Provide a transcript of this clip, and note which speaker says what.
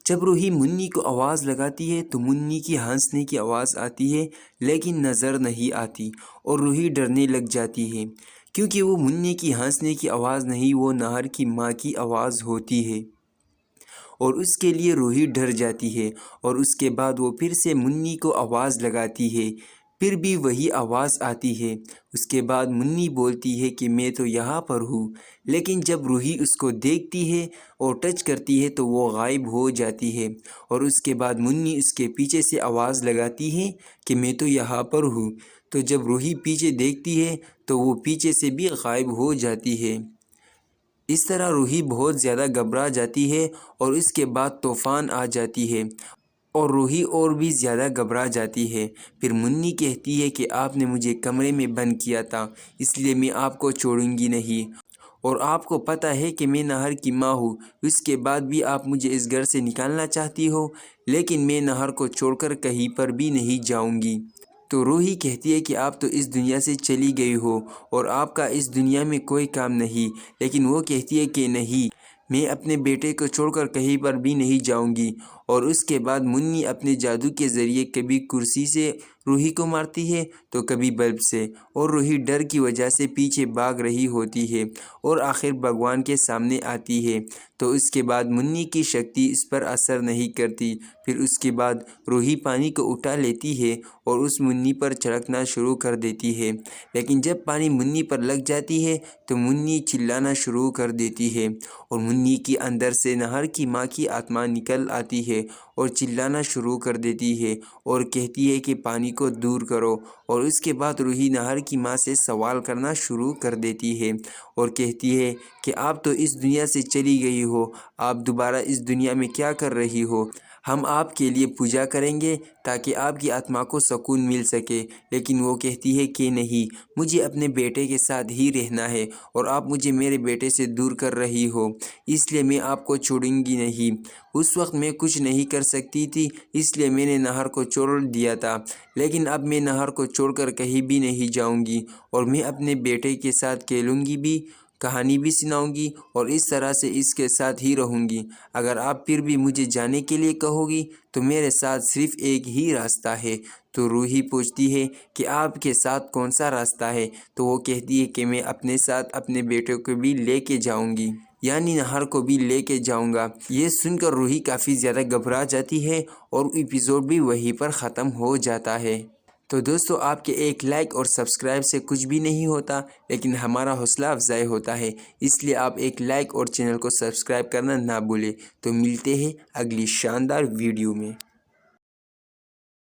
Speaker 1: جب روحی منی کو آواز لگاتی ہے تو منی کی ہنسنے کی آواز آتی ہے لیکن نظر نہیں آتی اور روحی ڈرنے لگ جاتی ہے، کیونکہ وہ منی کی ہنسنے کی آواز نہیں، وہ نہر کی ماں کی آواز ہوتی ہے اور اس کے لیے روحی ڈر جاتی ہے۔ اور اس کے بعد وہ پھر سے منی کو آواز لگاتی ہے، پھر بھی وہی آواز آتی ہے۔ اس کے بعد منی بولتی ہے کہ میں تو یہاں پر ہوں، لیکن جب روحی اس کو دیکھتی ہے اور ٹچ کرتی ہے تو وہ غائب ہو جاتی ہے۔ اور اس کے بعد منی اس کے پیچھے سے آواز لگاتی ہے کہ میں تو یہاں پر ہوں، تو جب روحی پیچھے دیکھتی ہے تو وہ پیچھے سے بھی غائب ہو جاتی ہے۔ اس طرح روحی بہت زیادہ گھبرا جاتی ہے اور اس کے بعد طوفان آ جاتی ہے اور روحی اور بھی زیادہ گھبرا جاتی ہے۔ پھر منی کہتی ہے کہ آپ نے مجھے کمرے میں بند کیا تھا، اس لیے میں آپ کو چھوڑوں گی نہیں، اور آپ کو پتہ ہے کہ میں نہر کی ماں ہوں، اس کے بعد بھی آپ مجھے اس گھر سے نکالنا چاہتی ہو، لیکن میں نہر کو چھوڑ کر کہیں پر بھی نہیں جاؤں گی۔ تو روحی کہتی ہے کہ آپ تو اس دنیا سے چلی گئی ہو اور آپ کا اس دنیا میں کوئی کام نہیں، لیکن وہ کہتی ہے کہ نہیں، میں اپنے بیٹے کو چھوڑ کر کہیں پر بھی نہیں جاؤں گی۔ اور اس کے بعد منی اپنے جادو کے ذریعے کبھی کرسی سے روحی کو مارتی ہے تو کبھی بلب سے، اور روحی ڈر کی وجہ سے پیچھے بھاگ رہی ہوتی ہے اور آخر بھگوان کے سامنے آتی ہے۔ تو اس کے بعد منی کی شکتی اس پر اثر نہیں کرتی۔ پھر اس کے بعد روحی پانی کو اٹھا لیتی ہے اور اس منی پر چھڑکنا شروع کر دیتی ہے، لیکن جب پانی منی پر لگ جاتی ہے تو منی چلانا شروع کر دیتی ہے اور منی کی اندر سے نہر کی ماں کی آتما نکل آتی ہے اور چلانا شروع کر دیتی ہے اور کہتی ہے کہ پانی کو دور کرو۔ اور اس کے بعد روحی نہر کی ماں سے سوال کرنا شروع کر دیتی ہے اور کہتی ہے کہ آپ تو اس دنیا سے چلی گئی ہو، آپ دوبارہ اس دنیا میں کیا کر رہی ہو؟ ہم آپ کے لیے پوجا کریں گے تاکہ آپ کی آتما کو سکون مل سکے، لیکن وہ کہتی ہے کہ نہیں، مجھے اپنے بیٹے کے ساتھ ہی رہنا ہے اور آپ مجھے میرے بیٹے سے دور کر رہی ہو، اس لیے میں آپ کو چھوڑوں گی نہیں۔ اس وقت میں کچھ نہیں کر سکتی تھی، اس لیے میں نے نہر کو چھوڑ دیا تھا، لیکن اب میں نہر کو چھوڑ کر کہیں بھی نہیں جاؤں گی اور میں اپنے بیٹے کے ساتھ کھیلوں گی بھی، کہانی بھی سناؤں گی اور اس طرح سے اس کے ساتھ ہی رہوں گی۔ اگر آپ پھر بھی مجھے جانے کے لیے کہو گی تو میرے ساتھ صرف ایک ہی راستہ ہے۔ تو روحی پوچھتی ہے کہ آپ کے ساتھ کون سا راستہ ہے؟ تو وہ کہتی ہے کہ میں اپنے ساتھ اپنے بیٹے کو بھی لے کے جاؤں گی، یعنی نہر کو بھی لے کے جاؤں گا۔ یہ سن کر روحی کافی زیادہ گھبرا جاتی ہے اور ایپیسوڈ بھی وہیں پر ختم ہو جاتا ہے۔ تو دوستو، آپ کے ایک لائک اور سبسکرائب سے کچھ بھی نہیں ہوتا، لیکن ہمارا حوصلہ افزائی ہوتا ہے، اس لیے آپ ایک لائک اور چینل کو سبسکرائب کرنا نہ بھولیں۔ تو ملتے ہیں اگلی شاندار ویڈیو میں۔